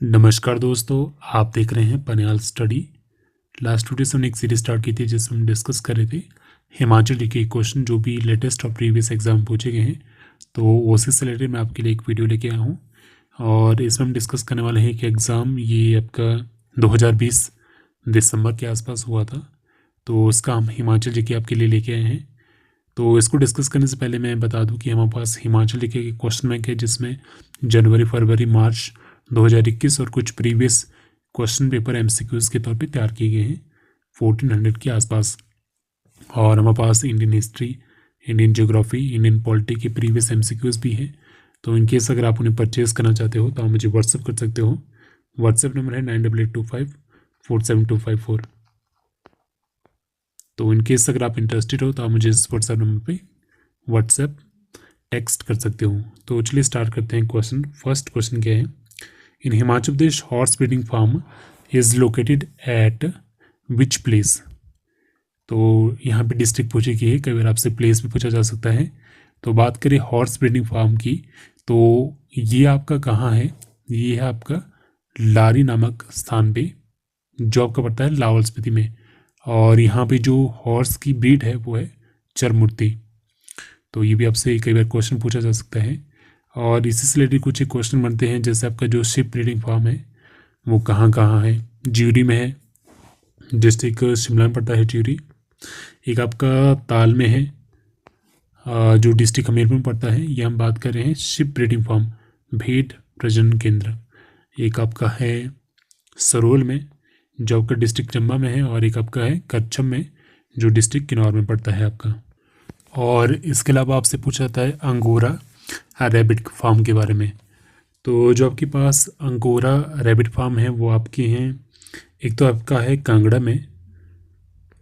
नमस्कार दोस्तों, आप देख रहे हैं पनियाल स्टडी। लास्ट वीडियो से हमने एक सीरीज स्टार्ट की थी जिसमें हम डिस्कस कर रहे थे हिमाचल के क्वेश्चन जो भी लेटेस्ट और प्रीवियस एग्जाम पूछे गए हैं। तो उसी से रिलेटेड मैं आपके लिए एक वीडियो लेके आया हूँ और इसमें हम डिस्कस करने वाले हैं कि एग्ज़ाम ये आपका 2020 दिसंबर के आसपास हुआ था। तो उसका हम हिमाचल जी के आपके लिए लेके आए हैं। तो इसको डिस्कस करने से पहले मैं बता दूं कि हमारे पास हिमाचल जी के क्वेश्चन बैंक है जिसमें जनवरी, फरवरी, मार्च 2021 और कुछ प्रीवियस क्वेश्चन पेपर एमसीक्यूज के तौर पे तैयार किए गए हैं 1400 के आसपास। और हमारे पास Indian history, Indian geography, Indian polity के प्रीवियस एमसीक्यूज भी हैं। तो इनकेस अगर आप उन्हें परचेज़ करना चाहते हो तो आप मुझे व्हाट्सअप कर सकते हो। व्हाट्सएप नंबर है 9882547254। तो इनकेस अगर आप इंटरेस्टेड हो तो आप मुझे इस व्हाट्सएप नंबर पे व्हाट्सएप टेक्स्ट कर सकते हो। तो चलिए स्टार्ट करते हैं क्वेश्चन। फर्स्ट क्वेश्चन क्या है, in Himachal Pradesh horse breeding farm is located at which place. तो यहाँ पे डिस्ट्रिक्ट पूछी गई है, कई बार आपसे प्लेस भी पूछा जा सकता है। तो बात करें हॉर्स ब्रीडिंग फार्म की तो ये आपका कहाँ है, ये है आपका लारी नामक स्थान पे जो आपका पड़ता है लाहौल स्पीति में। और यहाँ पे जो हॉर्स की ब्रीड है वो है चरमूर्ति। तो ये भी आपसे कई बार क्वेश्चन पूछा जा सकता है। और इसी से रिलेटेड कुछ क्वेश्चन बनते हैं, जैसे आपका जो शिप ब्रीडिंग फार्म है वो कहाँ कहाँ है। ज्यूरी में है, डिस्ट्रिक्ट शिमला में पड़ता है ज्यूरी। एक आपका ताल में है जो डिस्ट्रिक्ट हमीरपुर में पड़ता है। ये हम बात कर रहे हैं शिप ब्रीडिंग फार्म, भेड़ प्रजनन केंद्र। एक आपका है सरोल में जो आपका डिस्ट्रिक्ट चंबा में है, और एक आपका है कच्छम में जो डिस्ट्रिक्ट किन्नौर में पड़ता है आपका। और इसके अलावा आपसे पूछा जाता है अंगोरा रैबिट फार्म के बारे में। तो जो आपके पास अंगोरा रैबिट फार्म है वो आपके हैं, एक तो आपका है कांगड़ा में।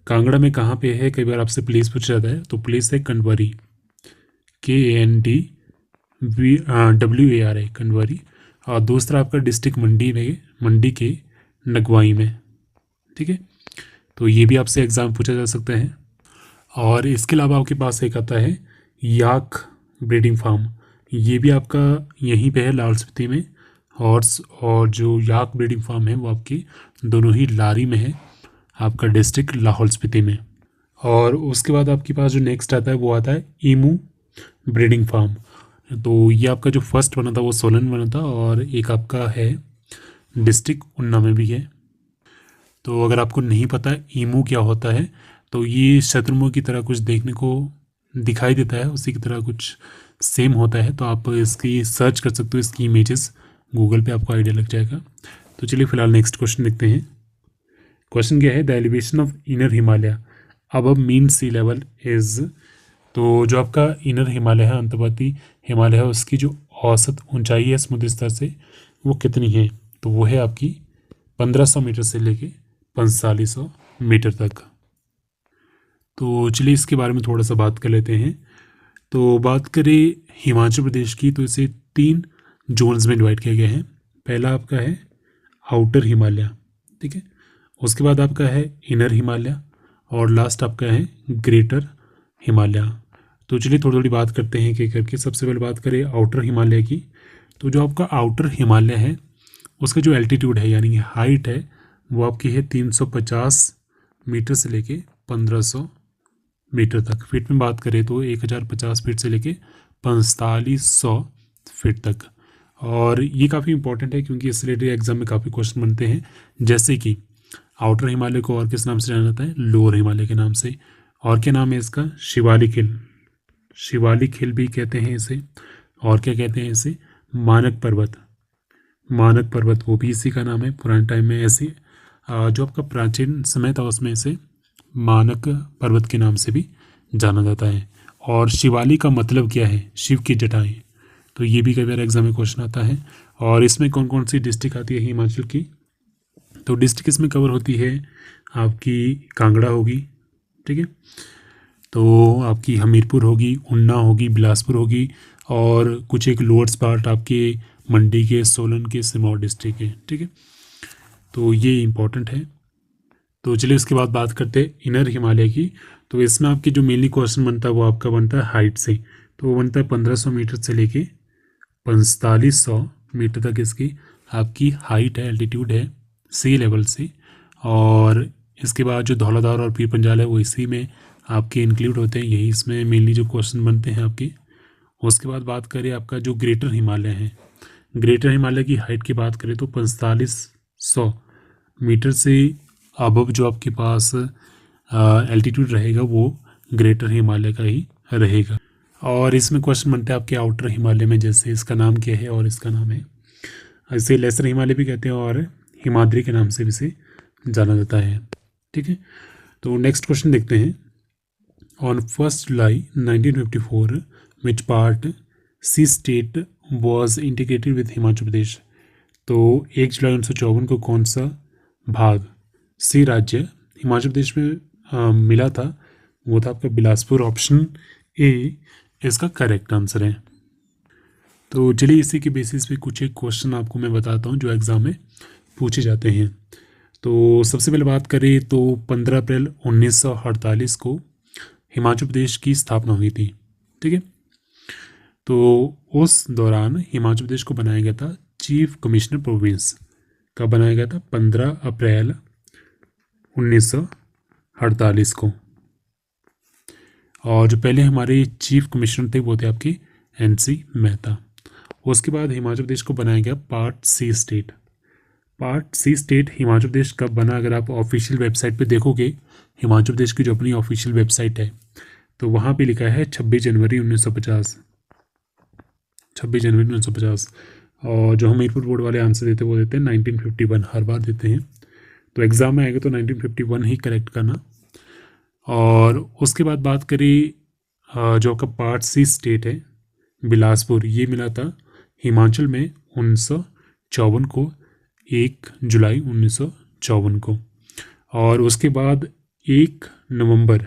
कांगड़ा में कहाँ पे है, कई बार आपसे प्लेस पूछा जाता है। तो प्लेस है कंडवारी, KANDWARI कंडवारी। और दूसरा आपका डिस्ट्रिक्ट मंडी में, मंडी के नगवाई में। ठीक है, तो ये भी आपसे एग्ज़ाम पूछा जा सकता है। और इसके अलावा आपके पास एक आता है याक ब्रीडिंग फार्म। ये भी आपका यहीं पे है लाहौल स्पीति में। हॉर्स और जो याक ब्रीडिंग फार्म है वो आपके दोनों ही लारी में है, आपका डिस्ट्रिक्ट लाहौल स्पीति में। और उसके बाद आपके पास जो नेक्स्ट आता है वो आता है ईमू ब्रीडिंग फार्म। तो ये आपका जो फर्स्ट बना था वो सोलन बना था, और एक आपका है डिस्ट्रिक्ट उन्ना में भी है। तो अगर आपको नहीं पता ईमू क्या होता है, तो ये शतुरमुर्ग की तरह कुछ देखने को दिखाई देता है, उसी की तरह कुछ सेम होता है। तो आप इसकी सर्च कर सकते हो, इसकी इमेजेस गूगल पे आपको आइडिया लग जाएगा। तो चलिए फिलहाल नेक्स्ट क्वेश्चन देखते हैं। क्वेश्चन क्या है, the elevation of inner Himalaya above mean sea level is. तो जो आपका इनर हिमालय है, अंतर्वर्ती हिमालय है, उसकी जो औसत ऊंचाई है समुद्री स्तर से वो कितनी है। तो वो है आपकी 1500 मीटर से लेके 4500 मीटर तक। तो चलिए इसके बारे में थोड़ा सा बात कर लेते हैं। तो बात करें हिमाचल प्रदेश की तो इसे 3 जोन्स में डिवाइड किया गया है। पहला आपका है आउटर हिमालय, ठीक है। उसके बाद आपका है इनर हिमालय, और लास्ट आपका है ग्रेटर हिमालय। तो चलिए थोड़ी थोड़ी बात करते हैं कि करके। सबसे पहले बात करें आउटर हिमालय की। तो जो आपका आउटर हिमालय है उसका जो एल्टीट्यूड है यानी हाइट है वो आपकी है 350 मीटर से लेके 1500 मीटर तक। फीट में बात करें तो 1050 फीट से लेके 4500 फीट तक। और ये काफ़ी इंपॉर्टेंट है क्योंकि इस रिलेटेड एग्जाम में काफ़ी क्वेश्चन बनते हैं, जैसे कि आउटर हिमालय को और किस नाम से जाना जाता है, लोअर हिमालय के नाम से। और क्या नाम है इसका, शिवालिक हिल। शिवालिक हिल भी कहते हैं इसे। और क्या कहते हैं इसे, मानक पर्वत। मानक पर्वत वो भी इसी का नाम है। पुराने टाइम में ऐसे जो आपका प्राचीन समय था उसमें इसे मानक पर्वत के नाम से भी जाना जाता है। और शिवालिक का मतलब क्या है, शिव की जटाएं। तो ये भी कई बार एग्जाम में क्वेश्चन आता है। और इसमें कौन कौन सी डिस्ट्रिक्ट आती है हिमाचल की, तो डिस्ट्रिक्ट इसमें कवर होती है आपकी कांगड़ा होगी, ठीक है। तो आपकी हमीरपुर होगी, ऊना होगी, बिलासपुर होगी, और कुछ एक लोअर्स पार्ट आपके मंडी के, सोलन के, सिरमौर डिस्ट्रिक्ट के, ठीक है। तो ये इम्पोर्टेंट है। तो चलिए उसके बाद बात करते हैं इनर हिमालय की। तो इसमें आपकी जो मेनली क्वेश्चन बनता है वो आपका बनता है हाइट से। तो वो बनता है 1500 मीटर से लेके 4500 मीटर तक इसकी आपकी हाइट है, एल्टीट्यूड है सी लेवल से, और इसके बाद जो धौलाधार और पीर पंजाल है वो इसी में आपके इंक्लूड होते हैं, यही इसमें मेनली जो क्वेश्चन बनते हैं आपके। उसके बाद बात करें आपका जो ग्रेटर हिमालय है, ग्रेटर हिमालय की हाइट की बात करें तो 4500 मीटर से अबव जो आपके पास एल्टीट्यूड रहेगा वो ग्रेटर हिमालय का ही रहेगा। और इसमें क्वेश्चन बनते हैं आपके आउटर हिमालय में, जैसे इसका नाम क्या है और इसका नाम है, इसे लेसर हिमालय भी कहते हैं और हिमाद्री के नाम से भी इसे जाना जाता है। ठीक है, तो नेक्स्ट क्वेश्चन देखते हैं। On 1 July 1954 which part C state was integrated with Himachal Pradesh. तो 1 जुलाई 1954 को कौन सा भाग सी राज्य हिमाचल प्रदेश में मिला था, वो था आपका बिलासपुर। ऑप्शन ए इसका करेक्ट आंसर है। तो चलिए इसी के बेसिस पे कुछ एक क्वेश्चन आपको मैं बताता हूँ जो एग्ज़ाम में पूछे जाते हैं। तो सबसे पहले बात करें तो 15 अप्रैल 1948 को हिमाचल प्रदेश की स्थापना हुई थी। ठीक है, तो उस दौरान हिमाचल प्रदेश को बनाया गया था चीफ कमिश्नर प्रोविंस। कब बनाया गया था? 15 अप्रैल 1948 को। और जो पहले हमारे चीफ कमिश्नर थे वो थे आपके NC मेहता। उसके बाद हिमाचल प्रदेश को बनाया गया part C state. Part C state Himachal Pradesh कब बना? अगर आप ऑफिशियल वेबसाइट पे देखोगे, हिमाचल प्रदेश की जो अपनी ऑफिशियल वेबसाइट है, तो वहाँ पे लिखा है 26 जनवरी 1950। 26 जनवरी 1950। और जो हमीरपुर बोर्ड वाले आंसर देते हैं वो देते हैं 1951, हर बार देते हैं। तो एग्ज़ाम में आएगा तो 1951 ही करेक्ट करना। और उसके बाद बात करें जो आपका पार्ट सी स्टेट है बिलासपुर, ये मिला था हिमाचल में 1954 को, 1 जुलाई 1954 को। और उसके बाद 1 नवंबर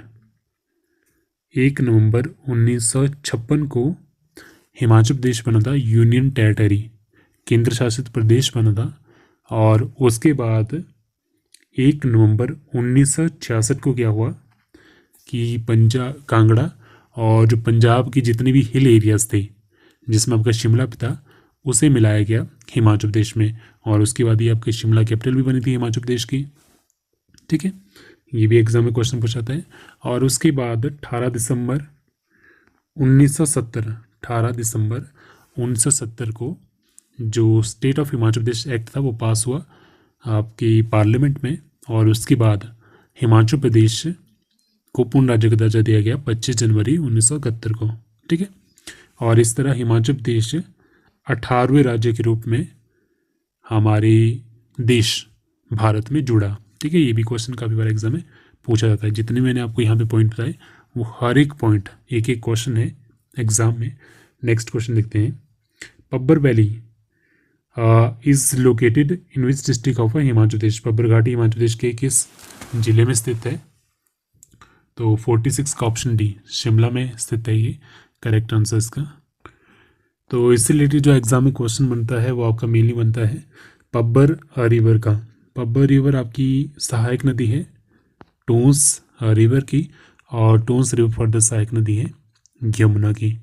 1956 को हिमाचल प्रदेश बना था यूनियन टेरिटरी, केंद्र शासित प्रदेश बना था। और उसके बाद 1 नवंबर 1966 को क्या हुआ कि पंजाब, कांगड़ा और जो पंजाब की जितनी भी हिल एरियाज थे जिसमें आपका शिमला भी था, उसे मिलाया गया हिमाचल प्रदेश में। और उसके बाद ये आपके शिमला कैपिटल भी बनी थी हिमाचल प्रदेश की। ठीक है, ये भी एग्जाम में क्वेश्चन पूछाता है। और उसके बाद 18 दिसंबर 1970 को जो state of Himachal Pradesh act था वो पास हुआ आपकी पार्लियामेंट में। और उसके बाद हिमाचल प्रदेश को पूर्ण राज्य का दर्जा दिया गया 25 जनवरी 1971 को। ठीक है, और इस तरह हिमाचल प्रदेश 18वें राज्य के रूप में हमारे देश भारत में जुड़ा। ठीक है, ये भी क्वेश्चन काफ़ी बार एग्जाम में पूछा जाता है। जितने मैंने आपको यहाँ पे पॉइंट बताए वो हर एक पॉइंट एक एक क्वेश्चन है एग्जाम में। नेक्स्ट क्वेश्चन देखते हैं। Pabbar valley is located in which district of Himachal Pradesh. Pabbar घाटी हिमाचल प्रदेश के किस जिले में स्थित है? तो 46 का ऑप्शन डी, शिमला में स्थित है ये करेक्ट आंसर इसका। तो इससे रिलेटेड जो एग्जाम में क्वेश्चन बनता है वो आपका मेनली बनता है पब्बर रिवर का। पब्बर रिवर आपकी सहायक नदी है टोंस रिवर की, और टोंस रिवर फर्दर सहायक नदी है यमुना की।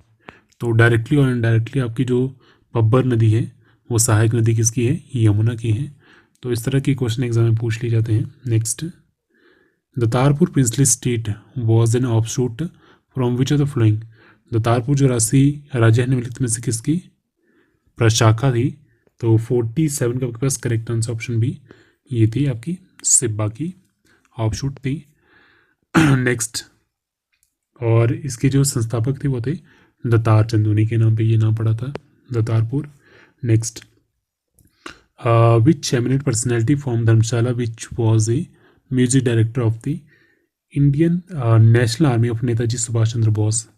तो डायरेक्टली और इनडायरेक्टली आपकी जो पब्बर नदी है वो सहायक नदी किसकी है? यमुना की है। तो इस तरह के क्वेश्चन एग्जाम में पूछ लिए जाते हैं। Next, Datarpur princely state was an offshoot from which of the following. Datarpur जो राज्य है निम्नलिखित में से किसकी प्रशाखा थी? तो 47 का आपके पास करेक्ट आंसर ऑप्शन बी, ये थी आपकी सिब्बा की ऑफशूट थी। नेक्स्ट, और इसके जो संस्थापक थे वो थे दतार चंद, उन्हीं के नाम पे ये नाम पड़ा था Datarpur. Next, which eminent personality from Dharamshala which was a music director of the Indian National Army of Netaji Subhash Chandra Bose.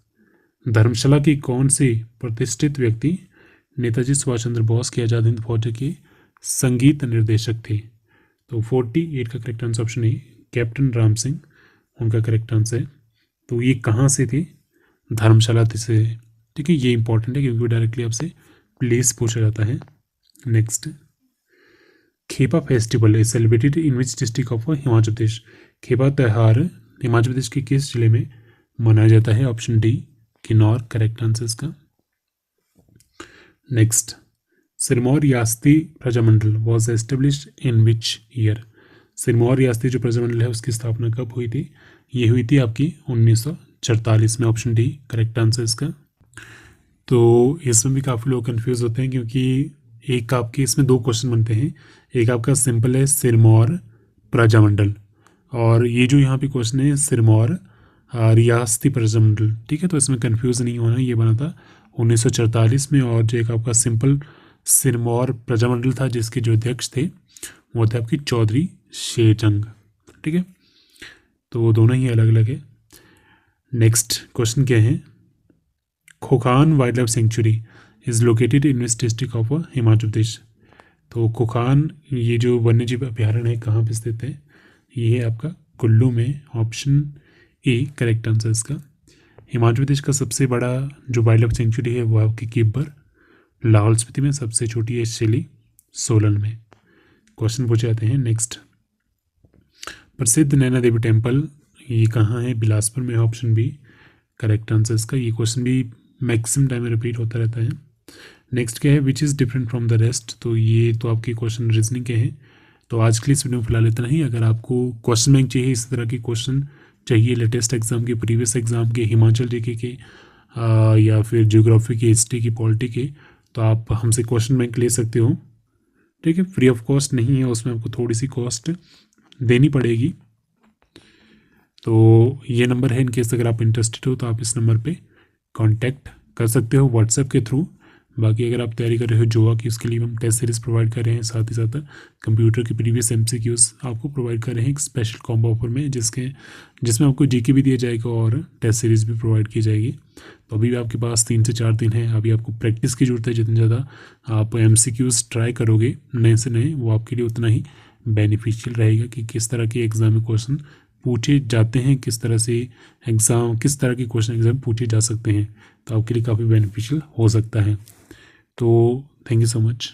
Dharamshala के कौन से प्रतिष्ठित व्यक्ति नेताजी सुभाष चंद्र बोस के आज़ाद हिंद फौज के संगीत निर्देशक थे? तो 48 का करेक्ट आंसर ऑप्शन है कैप्टन राम सिंह, उनका करेक्ट आंसर है। तो ये कहाँ से थे? धर्मशाला से। ठीक है, ये इंपॉर्टेंट है क्योंकि डायरेक्टली आपसे प्लेस पूछा जाता है। Next, Khepa festival is celebrated in which district of Himachal Pradesh. Khepa त्यौहार हिमाचल प्रदेश के किस जिले में मनाया जाता है? Option D Kinnaur correct answer इसका। नेक्स्ट, सिरमौर रियासती Prajamandal was established in which year? Sirmaur रियासती जो प्रजामंडल है उसकी स्थापना कब हुई थी? ये हुई थी आपकी 1944 में। ऑप्शन डी करेक्ट आंसर इसका। तो इसमें भी काफ़ी लोग कंफ्यूज होते हैं क्योंकि एक आपके इसमें दो क्वेश्चन बनते हैं। एक आपका सिंपल है सिरमौर प्रजामंडल, और ये जो यहाँ पे क्वेश्चन है सिरमौर रियासती प्रजामंडल। ठीक है, तो इसमें कंफ्यूज नहीं होना। ये बना था 1944 में, और जो एक आपका सिंपल सिरमौर प्रजामंडल था जिसके जो अध्यक्ष थे वो थे आपकी चौधरी शेरचंद। ठीक है, तो दोनों ही अलग अलग है। नेक्स्ट क्वेश्चन क्या है? Khokhan wildlife sanctuary is located in which district of Himachal Pradesh? तो खोखान ये जो वन्यजीव अभ्यारण्य है कहाँ पे स्थित है? ये है आपका कुल्लू में। ऑप्शन ए करेक्ट आंसर इसका। हिमाचल प्रदेश का सबसे बड़ा जो वाइल्ड लाइफ सेंचुरी है वो आपकी किब्बर लाहौल स्पीति में, सबसे छोटी है शेली सोलन में। क्वेश्चन पूछे जाते हैं नेक्स्ट। प्रसिद्ध नैना देवी टेम्पल ये कहाँ है? बिलासपुर में। ऑप्शन बी करेक्ट आंसर इसका। ये क्वेश्चन भी मैक्सिमम टाइम में रिपीट होता रहता है। नेक्स्ट क्या है? Which is different from the rest? तो ये तो आपके क्वेश्चन रीजनिंग के हैं। तो आज के लिए इस वीडियो में फिलहाल इतना ही। अगर आपको क्वेश्चन बैंक चाहिए, इस तरह के क्वेश्चन चाहिए लेटेस्ट एग्जाम के, प्रीवियस एग्जाम के, हिमाचल जीके के या फिर ज्योग्राफी के, हिस्ट्री की, पॉलिटी के, तो आप हमसे क्वेश्चन बैंक ले सकते हो। ठीक है, फ्री ऑफ कॉस्ट नहीं है, उसमें आपको थोड़ी सी कॉस्ट देनी पड़ेगी। तो ये नंबर है, इनकेस अगर आप इंटरेस्टेड हो तो आप इस नंबर पे कांटेक्ट कर सकते हो व्हाट्सएप के थ्रू। बाकी अगर आप तैयारी कर रहे हो जोआ की, उसके लिए हम टेस्ट सीरीज़ प्रोवाइड कर रहे हैं, साथ ही साथ कंप्यूटर के प्रीवियस एमसीक्यूज आपको प्रोवाइड कर रहे हैं एक स्पेशल कॉम्बो ऑफर में, जिसमें आपको जीके भी दिया जाएगा और टेस्ट सीरीज़ भी प्रोवाइड की जाएगी। तो अभी भी आपके पास 3 से 4 दिन है। अभी आपको प्रैक्टिस की जरूरत है। जितनी ज़्यादा आप एमसीक्यूज ट्राई करोगे नए से नए, वो आपके लिए उतना ही बेनिफिशियल रहेगा कि किस तरह के एग्जाम में क्वेश्चन पूछे जाते हैं, किस तरह के क्वेश्चन एग्जाम पूछे जा सकते हैं। तो आपके लिए काफ़ी बेनिफिशियल हो सकता है। तो थैंक यू सो मच।